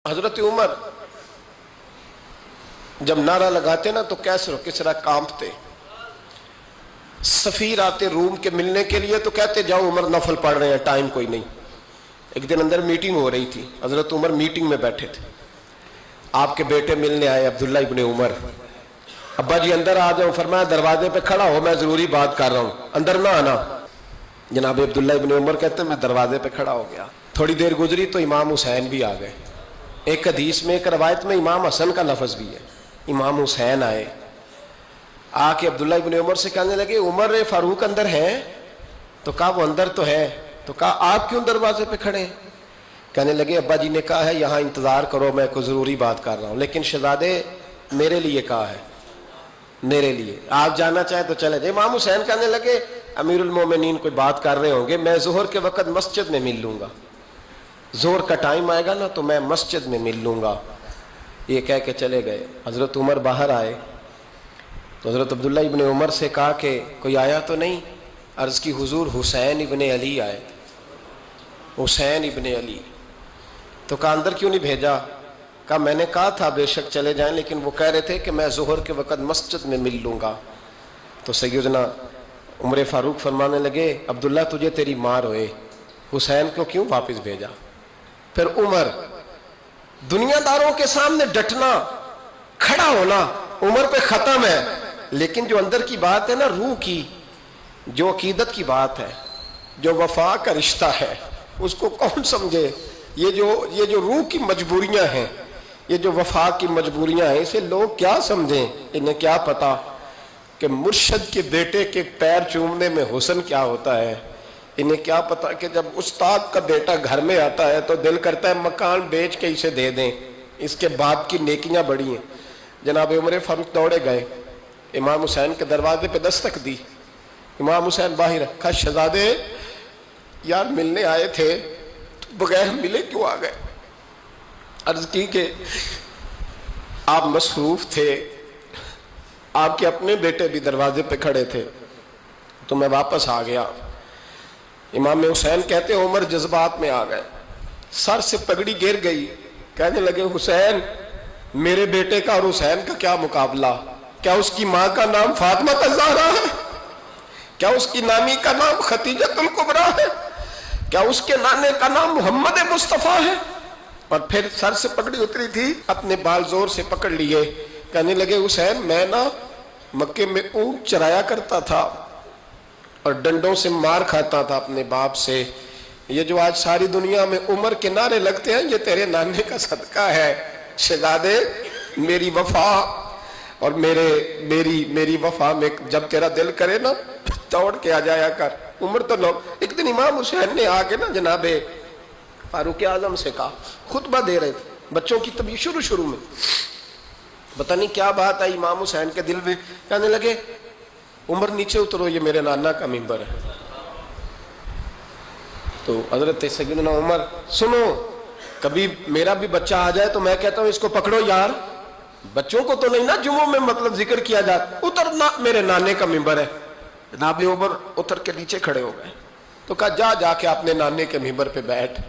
حضرت عمر جب نعرہ لگاتے نا تو کیسر و کسرا کانپتے. سفیر آتے روم کے ملنے کے لیے تو کہتے جاؤ عمر نفل پڑھ رہے ہیں، ٹائم کوئی نہیں. ایک دن اندر میٹنگ ہو رہی تھی، حضرت عمر میٹنگ میں بیٹھے تھے. آپ کے بیٹے ملنے آئے عبداللہ ابن عمر. ابا جی اندر آ جاؤ. فرمایا دروازے پہ کھڑا ہو، میں ضروری بات کر رہا ہوں، اندر نہ آنا. جناب عبداللہ ابن عمر کہتے ہیں میں دروازے پہ کھڑا ہو گیا. تھوڑی دیر گزری تو امام حسین بھی آ گئے. ایک حدیث میں، ایک روایت میں امام حسن کا لفظ بھی ہے. امام حسین آئے، آ کے عبداللہ ابن عمر سے کہنے لگے عمر فاروق اندر ہے؟ تو کہا وہ اندر تو ہے. تو کہا آپ کیوں دروازے پہ کھڑے ہیں؟ کہنے لگے ابا جی نے کہا ہے یہاں انتظار کرو، میں کوئی ضروری بات کر رہا ہوں. لیکن شہزادے میرے لیے کہا ہے، میرے لیے آپ جانا چاہیں تو چلے جائیں. امام حسین کہنے لگے امیر المومنین کوئی بات کر رہے ہوں گے، میں ظہر کے وقت مسجد میں مل لوں گا، ظہر کا ٹائم آئے گا نا تو میں مسجد میں مل لوں گا. یہ کہہ کے چلے گئے. حضرت عمر باہر آئے تو حضرت عبداللہ ابن عمر سے کہا کہ کوئی آیا تو نہیں؟ عرض کی حضور حسین ابن علی آئے. حسین ابن علی. تو کہا اندر کیوں نہیں بھیجا؟ کہا میں نے کہا تھا بے شک چلے جائیں، لیکن وہ کہہ رہے تھے کہ میں ظہر کے وقت مسجد میں مل لوں گا. تو سیدنا عمر فاروق فرمانے لگے عبداللہ تجھے تیری مار ہوئے، حسین کو کیوں واپس بھیجا؟ پھر عمر دنیا داروں کے سامنے ڈٹنا، کھڑا ہونا عمر پہ ختم ہے، لیکن جو اندر کی بات ہے نا، روح کی، جو عقیدت کی بات ہے، جو وفا کا رشتہ ہے، اس کو کون سمجھے؟ یہ جو روح کی مجبوریاں ہیں، یہ جو وفا کی مجبوریاں ہیں، اسے لوگ کیا سمجھیں؟ انہیں کیا پتا کہ مرشد کے بیٹے کے پیر چومنے میں حسن کیا ہوتا ہے. انہیں کیا پتا کہ جب استاد کا بیٹا گھر میں آتا ہے تو دل کرتا ہے مکان بیچ کے اسے دے دیں، اس کے باپ کی نیکیاں بڑی ہیں. جناب عمر فاروق دوڑے گئے، امام حسین کے دروازے پہ دستک دی. امام حسین باہر رکھا. شہزادے یار ملنے آئے تھے تو بغیر ملے کیوں آ گئے؟ عرض کی کہ آپ مصروف تھے، آپ کے اپنے بیٹے بھی دروازے پہ کھڑے تھے تو میں واپس آ گیا. امام حسین کہتے عمر جذبات میں آ گئے، سر سے پگڑی گر گئی. کہنے لگے حسین میرے بیٹے کا اور حسین کا کیا مقابلہ؟ کیا اس کی ماں کا نام فاطمہ الزہرا ہے؟ کیا اس کی نانی کا نام ختیجۃ الکبریٰ ہے؟ کیا اس کے نانے کا نام محمد مصطفیٰ ہے؟ اور پھر سر سے پگڑی اتری تھی، اپنے بال زور سے پکڑ لیے. کہنے لگے حسین میں نا مکے میں اونٹ چرایا کرتا تھا اور ڈنڈوں سے مار کھاتا تھا اپنے باپ سے. یہ جو آج ساری دنیا میں عمر کے نعرے لگتے ہیں، یہ تیرے نانے کا صدقہ ہے. شہزادے میری وفا اور میری وفا میں جب تیرا دل کرے نا دوڑ کے آ جایا کر. عمر تو لوگ ایک دن امام حسین نے آ کے نا جناب فاروق اعظم سے کہا، خطبہ دے رہے تھے بچوں کی طبیعت شروع میں، پتہ نہیں کیا بات آئی امام حسین کے دل میں. کہنے لگے عمر نیچے اترو، یہ میرے نانا کا ممبر ہے. تو حضرت سیدنا عمر سنو، کبھی میرا بھی بچہ آ جائے تو میں کہتا ہوں اس کو پکڑو یار، بچوں کو تو نہیں نا جمعوں میں مطلب ذکر کیا جاتا، اترنا میرے نانے کا ممبر ہے. جناب عمر اتر کے نیچے کھڑے ہو گئے. تو کہا جا کے اپنے نانے کے ممبر پہ بیٹھ.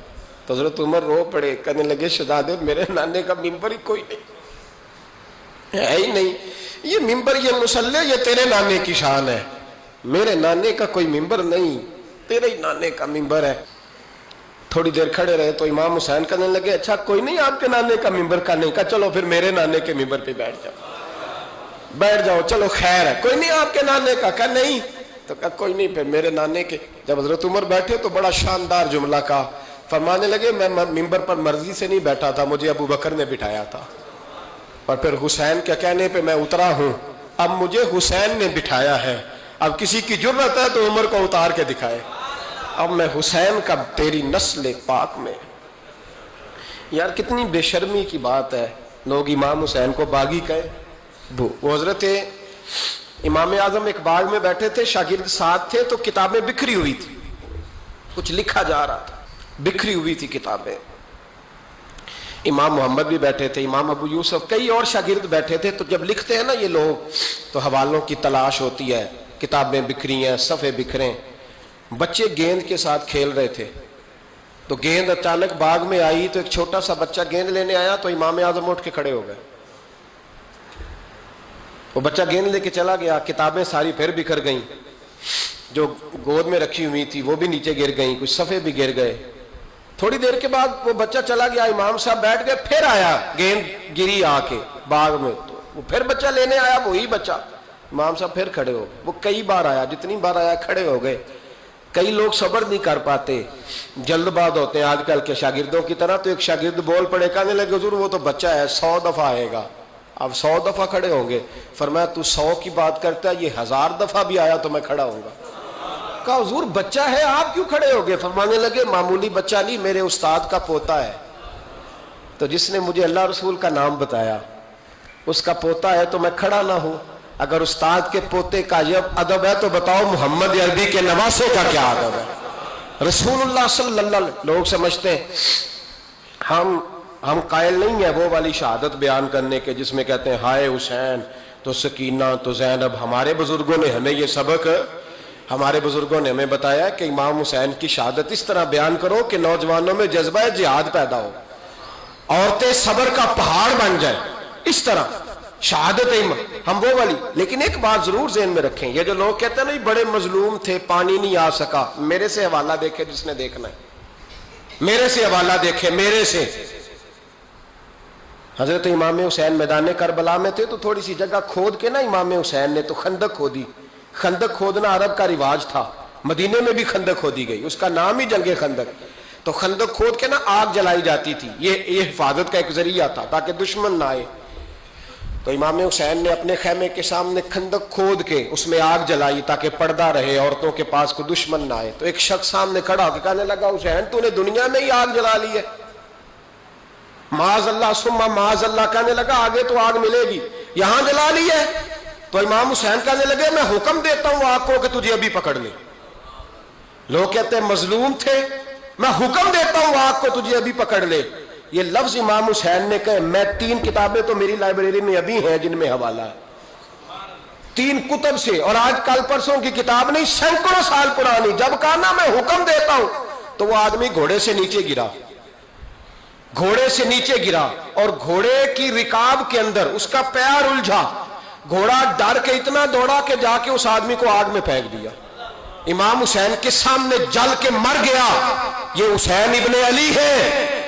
تو حضرت عمر رو پڑے. کہنے لگے شہزادے میرے نانے کا ممبر ہی کوئی نہیں ہے ہی نہیں، یہ ممبر یہ مصلی یہ تیرے نانے کی شان ہے، میرے نانے کا کوئی ممبر نہیں، تیرے ہی نانے کا ممبر ہے. تھوڑی دیر کھڑے رہے تو امام حسین کہنے لگے اچھا کوئی نہیں آپ کے نانے کا ممبر کا نہیں؟ کہا چلو پھر میرے نانے کے ممبر پہ بیٹھ جاؤ چلو خیر ہے. کوئی نہیں آپ کے نانے کا؟ کہا نہیں. تو کہا کوئی نہیں پھر میرے نانے کے. جب حضرت عمر بیٹھے تو بڑا شاندار جملہ کہا. فرمانے لگے میں ممبر پر مرضی سے نہیں بیٹھا تھا، مجھے ابو بکر نے بٹھایا تھا، اور پھر حسین کے کہنے پہ میں اترا ہوں، اب مجھے حسین نے بٹھایا ہے. اب کسی کی جرت ہے تو عمر کو اتار کے دکھائے. اب میں حسین کا تیری نسل پاک میں. یار کتنی بے شرمی کی بات ہے، لوگ امام حسین کو باغی کہے. وہ حضرت امام اعظم ایک باغ میں بیٹھے تھے، شاگرد ساتھ تھے، تو کتابیں بکھری ہوئی تھی، کچھ لکھا جا رہا تھا، بکھری ہوئی تھی کتابیں. امام محمد بھی بیٹھے تھے، امام ابو یوسف، کئی اور شاگرد بیٹھے تھے. تو جب لکھتے ہیں نا یہ لوگ تو حوالوں کی تلاش ہوتی ہے، کتابیں بکھری ہیں، صفحے بکھرے. بچے گیند کے ساتھ کھیل رہے تھے تو گیند اچانک باغ میں آئی تو ایک چھوٹا سا بچہ گیند لینے آیا تو امام اعظم اٹھ کے کھڑے ہو گئے. وہ بچہ گیند لے کے چلا گیا, کتابیں ساری پھر بکھر گئیں, جو گود میں رکھی ہوئی تھی وہ بھی نیچے گر گئیں, کچھ صفحے بھی گر گئے. تھوڑی دیر کے بعد وہ بچہ چلا گیا, امام صاحب بیٹھ گئے, پھر آیا, گیند گری آ کے باغ میں, تو وہ پھر بچہ لینے آیا, وہی بچہ. امام صاحب پھر کھڑے ہو گئے. وہ کئی بار آیا, جتنی بار آیا کھڑے ہو گئے. کئی لوگ صبر نہیں کر پاتے, جلد باز ہوتے ہیں آج کل کے شاگردوں کی طرح. تو ایک شاگرد بول پڑے, کہنے لگے حضور وہ تو بچہ ہے 100 دفعہ آئے گا. اب 100 دفعہ کھڑے ہوں گے. فرمایا تو 100 کی بات کرتا ہے, یہ 1000 دفعہ بھی آیا تو میں کھڑا ہوں گا. کہا حضور بچہ ہے آپ کیوں کھڑے ہو گئے؟ فرمانے لگے معمولی بچہ نہیں, میرے استاد کا پوتا ہے. تو جس نے مجھے اللہ رسول کا نام بتایا اس کا پوتا ہے تو میں کھڑا نہ ہوں. اگر استاد کے پوتے کا یہ ادب ہے تو بتاؤ محمد عربی کے نواسے کا کیا ادب ہے؟ رسول اللہ صلی اللہ علیہ وسلم. لوگ سمجھتے ہیں ہم قائل نہیں ہیں وہ والی شہادت بیان کرنے کے جس میں کہتے ہیں ہائے حسین تو سکینہ تو زینب. ہمارے بزرگوں نے ہمیں یہ سبق, ہمارے بزرگوں نے ہمیں بتایا کہ امام حسین کی شہادت اس طرح بیان کرو کہ نوجوانوں میں جذبہ جہاد پیدا ہو, عورتیں صبر کا پہاڑ بن جائیں. اس طرح شہادت ہم وہ والی. لیکن ایک بات ضرور ذہن میں رکھیں, یہ جو لوگ کہتے ہیں نا بڑے مظلوم تھے پانی نہیں آ سکا, میرے سے حوالہ دیکھے جس نے دیکھنا ہے, میرے سے حوالہ دیکھے. میرے سے حضرت امام حسین میدان کربلا میں تھے تو تھوڑی سی جگہ کھود کے نا امام حسین نے تو خندق کھودی. خندق کھودنا عرب کا رواج تھا, مدینے میں بھی خندق کھودی گئی, اس کا نام ہی جنگ خندق. تو خندق کھود کے نا آگ جلائی جاتی تھی, یہ حفاظت کا ایک ذریعہ تھا تاکہ دشمن نہ آئے. تو امام حسین نے اپنے خیمے کے سامنے خندق کھود کے اس میں آگ جلائی تاکہ پردہ رہے, عورتوں کے پاس کوئی دشمن نہ آئے. تو ایک شخص سامنے کھڑا ہو کے کہنے لگا حسین تو نے دنیا میں ہی آگ جلا لی ہے. معاذ اللہ ثم معاذ اللہ. کہنے لگا آگے تو آگ ملے گی, یہاں جلا لی ہے. تو امام حسین کہنے لگے میں حکم دیتا ہوں آگ کو کہ تجھے ابھی پکڑ لے. لوگ کہتے ہیں مظلوم تھے, میں حکم دیتا ہوں آگ کو تجھے ابھی پکڑ لے. یہ لفظ امام حسین نے کہے. میں 3 کتابیں تو میری لائبریری میں ابھی ہیں جن میں حوالہ ہے, 3 کتب سے, اور آج کل پرسوں کی کتاب نہیں, سینکڑوں سال پرانی. جب کہا نا میں حکم دیتا ہوں تو وہ آدمی گھوڑے سے نیچے گرا, گھوڑے سے نیچے گرا, اور گھوڑے کی رکاب کے اندر اس کا پیر الجھا. گھوڑا ڈر کے اتنا دوڑا کہ جا کے اس آدمی کو آگ میں پھینک دیا. امام حسین کے سامنے جل کے مر گیا. یہ حسین ابن علی ہے.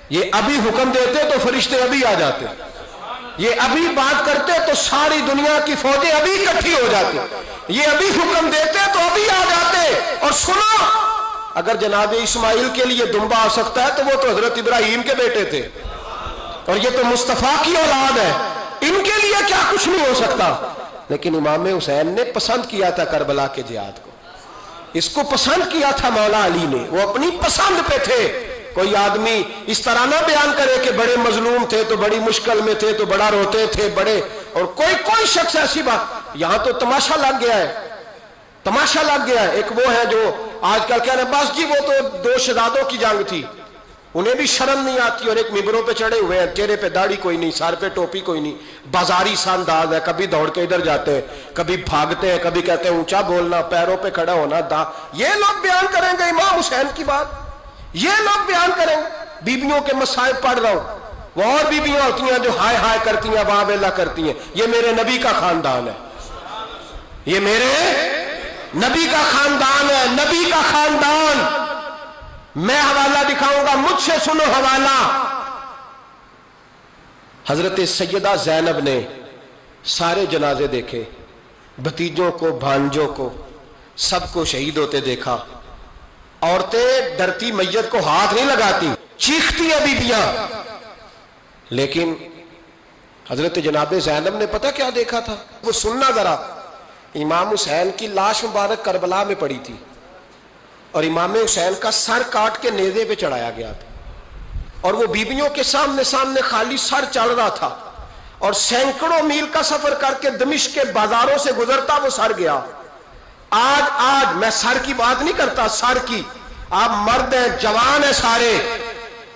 یہ ابھی حکم دیتے تو فرشتے ابھی آ جاتے, یہ ابھی بات کرتے تو ساری دنیا کی فوجیں ابھی اکٹھی ہو جاتی, یہ ابھی حکم دیتے تو ابھی آ جاتے. اور سنو, اگر جناب اسماعیل کے لیے دمبا آ سکتا ہے تو وہ تو حضرت ابراہیم کے بیٹے تھے, اور یہ تو مصطفیٰ کی اولاد ہے, ان کے لیے کیا کچھ نہیں ہو سکتا. لیکن امام حسین نے پسند کیا تھا کربلا کے جہاد کو, اس کو پسند کیا تھا مولا علی نے, وہ اپنی پسند پہ تھے. کوئی آدمی اس طرح نہ بیان کرے کہ بڑے مظلوم تھے تو بڑی مشکل میں تھے تو بڑا روتے تھے بڑے, اور کوئی شخص ایسی بات. یہاں تو تماشا لگ گیا ہے, تماشا لگ گیا ہے. ایک وہ ہے جو آج کل کہہ رہے ہیں بس جی وہ تو 2 شہزادوں کی جنگ تھی, انہیں بھی شرم نہیں آتی, اور ایک ممبروں پہ چڑھے ہوئے ہیں, چہرے پہ داڑھی کوئی نہیں, سر پہ ٹوپی کوئی نہیں, بازاری سا انداز ہے, کبھی دوڑ کے ادھر جاتے ہیں, کبھی بھاگتے ہیں, کبھی کہتے ہیں اونچا بولنا, پیروں پہ کھڑا ہونا. یہ لوگ بیان کریں گے امام حسین کی بات, یہ لوگ بیان کریں. بیبیوں کے مصائب پڑھ رہا ہوں, وہ اور بیبیاں ہوتی ہیں جو ہائے ہائے کرتی ہیں, واہ بیلا کرتی ہیں. یہ میرے نبی کا خاندان ہے, یہ میرے نبی کا خاندان ہے, نبی کا خاندان. میں حوالہ دکھاؤں گا, مجھ سے سنو حوالہ. حضرت سیدہ زینب نے سارے جنازے دیکھے, بھتیجوں کو, بھانجوں کو, سب کو شہید ہوتے دیکھا. عورتیں ڈرتی میت کو ہاتھ نہیں لگاتی, چیختی ہیں بیبیاں. لیکن حضرت جناب زینب نے پتہ کیا دیکھا تھا؟ وہ سننا ذرا. امام حسین کی لاش مبارک کربلا میں پڑی تھی, اور امام حسین کا سر کاٹ کے نیزے پہ چڑھایا گیا تھا, اور وہ بیبیوں کے سامنے خالی سر چڑھ رہا تھا, اور سینکڑوں میل کا سفر کر کے دمشق کے بازاروں سے گزرتا وہ سر گیا. آج میں سر کی بات نہیں کرتا, سر کی. آپ مرد ہیں, جوان ہیں سارے,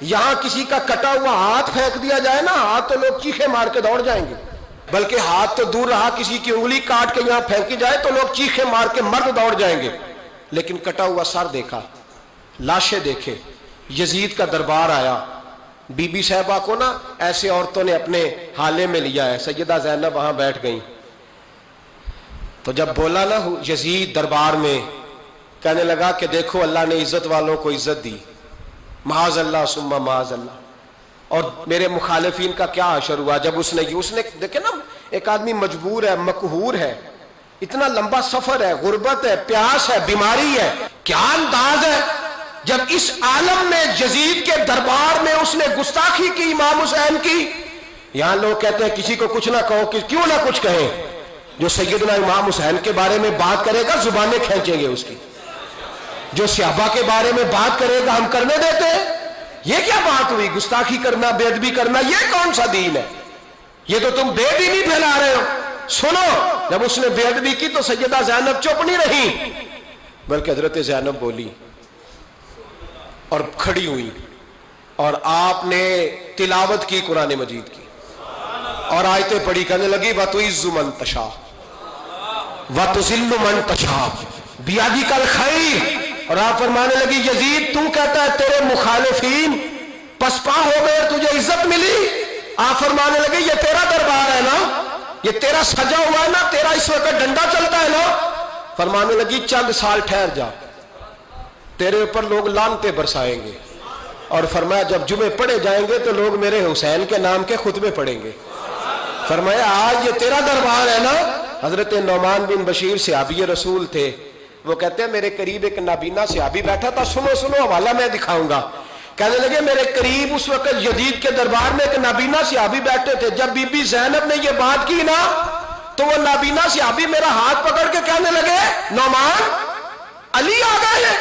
یہاں کسی کا کٹا ہوا ہاتھ پھینک دیا جائے نا, ہاتھ تو لوگ چیخے مار کے دوڑ جائیں گے. بلکہ ہاتھ تو دور رہا, کسی کی انگلی کاٹ کے یہاں پھینکی جائے تو لوگ چیخے مار کے مرد دوڑ جائیں گے. لیکن کٹا ہوا سر دیکھا, لاشیں دیکھے, یزید کا دربار آیا، بی بی صاحبہ کو نا ایسے عورتوں نے اپنے حالے میں لیا ہے، سیدہ زینب وہاں بیٹھ گئیں، تو جب بولا نا یزید دربار میں، کہنے لگا کہ دیکھو اللہ نے عزت والوں کو عزت دی، معاذ اللہ ثم معاذ اللہ، اور میرے مخالفین کا کیا حشر ہوا جب اس نے دیکھیں نا، ایک آدمی مجبور ہے، مقہور ہے، اتنا لمبا سفر ہے، غربت ہے، پیاس ہے، بیماری ہے، کیا انداز ہے جب اس عالم میں یزید کے دربار میں اس نے گستاخی کی امام حسین کی۔ یہاں لوگ کہتے ہیں کسی کو کچھ نہ کہو، کیوں نہ کچھ کہیں، جو سیدنا امام حسین کے بارے میں بات کرے گا زبانیں کھینچیں گے اس کی، جو صحابہ کے بارے میں بات کرے گا ہم کرنے دیتے ہیں؟ یہ کیا بات ہوئی؟ گستاخی کرنا، بے ادبی کرنا، یہ کون سا دین ہے؟ یہ تو تم بے دینی پھیلا رہے ہو۔ سنو، جب اس نے بے ادبی کی تو سیدہ زینب چپ نہیں رہی، بلکہ حضرت زینب بولی اور کھڑی ہوئی، اور آپ نے تلاوت کی قرآن مجید کی اور آیتیں پڑھی، کہنے لگی وَتُعِزُّ مَن تَشَاءُ وَتُذِلُّ مَن تَشَاءُ بِیَدِکَ الْخَیْرُ، اور آپ فرمانے لگی یزید تو کہتا ہے تیرے مخالفین پسپا ہو گئے، تجھے عزت ملی؟ آپ فرمانے لگے یہ تیرا دربار ہے نا، یہ تیرا سجا ہوا ہے نا، تیرا اس وقت ڈنڈا چلتا ہے نا۔ فرمانے لگی چند سال ٹھہر جا، تیرے اوپر لوگ لعنتیں برسائیں گے، اور فرمایا جب جمعے پڑھے جائیں گے تو لوگ میرے حسین کے نام کے خطبے پڑھیں گے۔ فرمایا آج یہ تیرا دربار ہے نا۔ حضرت نعمان بن بشیر صحابی رسول تھے، وہ کہتے ہیں میرے قریب ایک نابینا صحابی بیٹھا تھا، سنو حوالہ میں دکھاؤں گا، کہنے لگے میرے قریب اس وقت یزید کے دربار میں ایک نابینا صحابی بیٹھے تھے، جب بی بی زینب نے یہ بات کی نا تو وہ نابینا صحابی میرا ہاتھ پکڑ کے کہنے لگے نعمان علی آ گئے ہیں،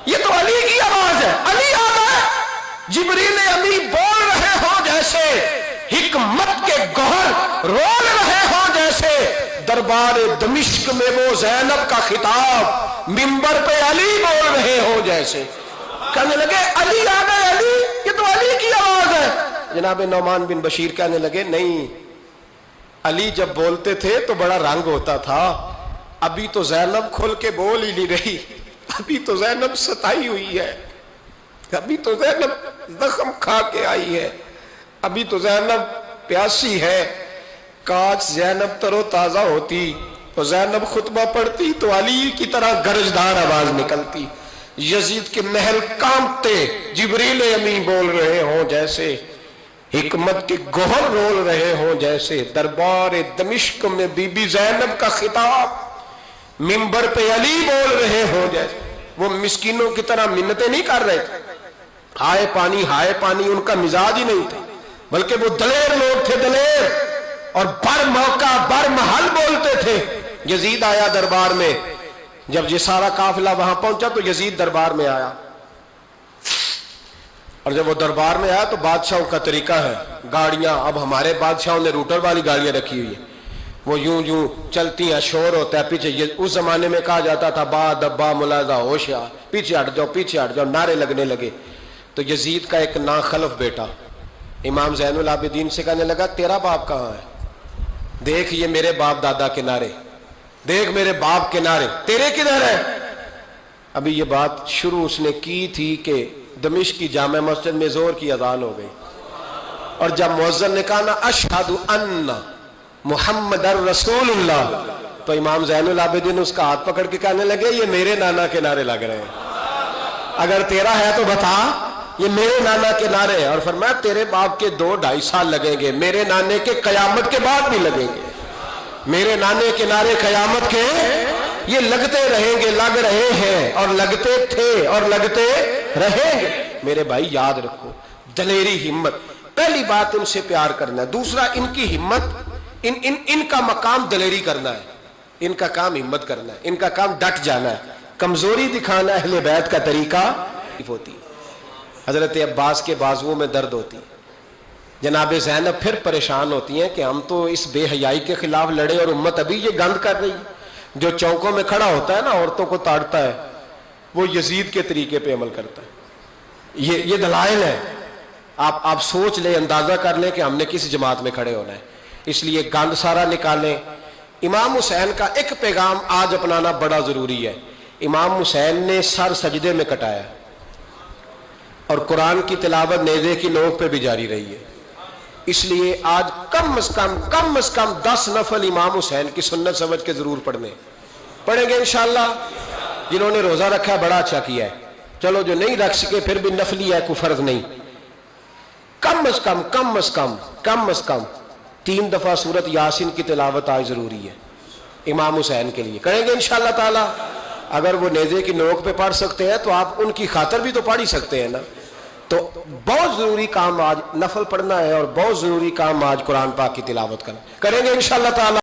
یہ تو علی کی آواز ہے، علی آ گئے، جبریل امی بول رہے ہوں جیسے، حکمت کے گوہر رول رہے ہوں جیسے، دربار دمشق میں وہ زینب کا خطاب منبر پہ علی بول رہے ہوں جیسے۔ کہنے لگے علی آ گئے، علی، یہ تو علی کی آواز ہے۔ جناب نعمان بن بشیر کہنے لگے نہیں، علی جب بولتے تھے تو بڑا رنگ ہوتا تھا، ابھی تو زینب کھل کے بول ہی نہیں رہی، ابھی تو زینب ستائی ہوئی ہے، ابھی تو زینب زخم کھا کے آئی ہے، ابھی تو زینب پیاسی ہے۔ کاش زینب ترو تازہ ہوتی تو زینب خطبہ پڑھتی تو علی کی طرح گرجدار آواز نکلتی، یزید کے محل کانپتے، جبریل امی بول رہے ہوں جیسے، حکمت کے گوہر رول رہے ہوں جیسے، دربار دمشق میں بی بی زینب کا خطاب منبر پہ علی بول رہے ہوں جیسے۔ وہ مسکینوں کی طرح منتیں نہیں کر رہے تھے، ہائے پانی ان کا مزاج ہی نہیں تھا، بلکہ وہ دلیر لوگ تھے، دلیر، اور بر موقع بر محل بولتے تھے۔ یزید آیا دربار میں، جب یہ سارا قافلہ وہاں پہنچا تو یزید دربار میں آیا، اور جب وہ دربار میں آیا تو بادشاہوں کا طریقہ ہے، گاڑیاں، اب ہمارے بادشاہوں نے روٹر والی گاڑیاں رکھی ہوئی ہیں، وہ یوں چلتی ہیں، شور ہوتا ہے پیچھے، اس زمانے میں کہا جاتا تھا با دبا ملاحظہ ہوشیار، پیچھے ہٹ جاؤ، نعرے لگنے لگے۔ تو یزید کا ایک ناخلف بیٹا امام زین العابدین سے کہنے لگا تیرا باپ کہاں ہے؟ دیکھ یہ میرے باپ دادا کے نعرے، دیکھ میرے باپ کے نعرے، تیرے کدھر ہے؟ ابھی یہ بات شروع اس نے کی تھی کہ دمشق کی جامع مسجد میں زور کی اذان ہو گئی، اور جب مؤذن نے کہا نا اشہد ان محمد رسول اللہ، تو امام زین العابدین اس کا ہاتھ پکڑ کے کہنے لگے یہ میرے نانا کے نعرے لگ رہے ہیں، اگر تیرا ہے تو بتا، یہ میرے نانا کے نعرے ہیں۔ اور فرمایا تیرے باپ کے 2-2.5 سال لگیں گے، میرے نانے کے قیامت کے بعد بھی لگیں گے، میرے نانے کے نعرے قیامت کے یہ لگتے رہیں گے، لگ رہے ہیں اور لگتے تھے اور لگتے رہیں گے۔ میرے بھائی یاد رکھو، دلیری، ہمت، پہلی بات ان سے پیار کرنا ہے، دوسرا ان کی ہمت، ان کا مقام دلیری کرنا ہے، ان کا کام ہمت کرنا ہے، ان کا کام ڈٹ جانا ہے، کمزوری دکھانا اہل بیت کا طریقہ ہوتی۔ حضرت عباس کے بازوؤں میں درد ہوتی، جناب زینب پھر پریشان ہوتی ہیں کہ ہم تو اس بے حیائی کے خلاف لڑے اور امت ابھی یہ گند کر رہی ہے، جو چوکوں میں کھڑا ہوتا ہے نا عورتوں کو تاڑتا ہے، وہ یزید کے طریقے پہ عمل کرتا ہے۔ یہ دلائل ہے، آپ سوچ لیں، اندازہ کر لیں کہ ہم نے کس جماعت میں کھڑے ہونا ہے، اس لیے گند سارا نکالیں۔ امام حسین کا ایک پیغام آج اپنانا بڑا ضروری ہے۔ امام حسین نے سر سجدے میں کٹایا، اور قرآن کی تلاوت نیزے کی نوک پہ بھی جاری رہی ہے. اس لیے آج کم از کم 10 نفل امام حسین کی سنت سمجھ کے ضرور پڑھیں گے انشاءاللہ. جنہوں نے روزہ رکھا ہے بڑا اچھا کیا ہے. چلو جو نہیں رکھ سکے پھر بھی نفلی ہے، کوئی فرض نہیں. کم از کم 3 دفعہ سورت یاسین کی تلاوت آج ضروری ہے امام حسین کے لیے. کریں گے انشاءاللہ تعالی. اگر وہ نیزے کی نوک پہ پڑھ سکتے ہیں تو آپ ان کی خاطر بھی تو پڑھ ہی سکتے ہیں نا. تو بہت ضروری کام آج نفل پڑھنا ہے، اور بہت ضروری کام آج قرآن پاک کی تلاوت کرنا. کریں گے انشاءاللہ تعالی.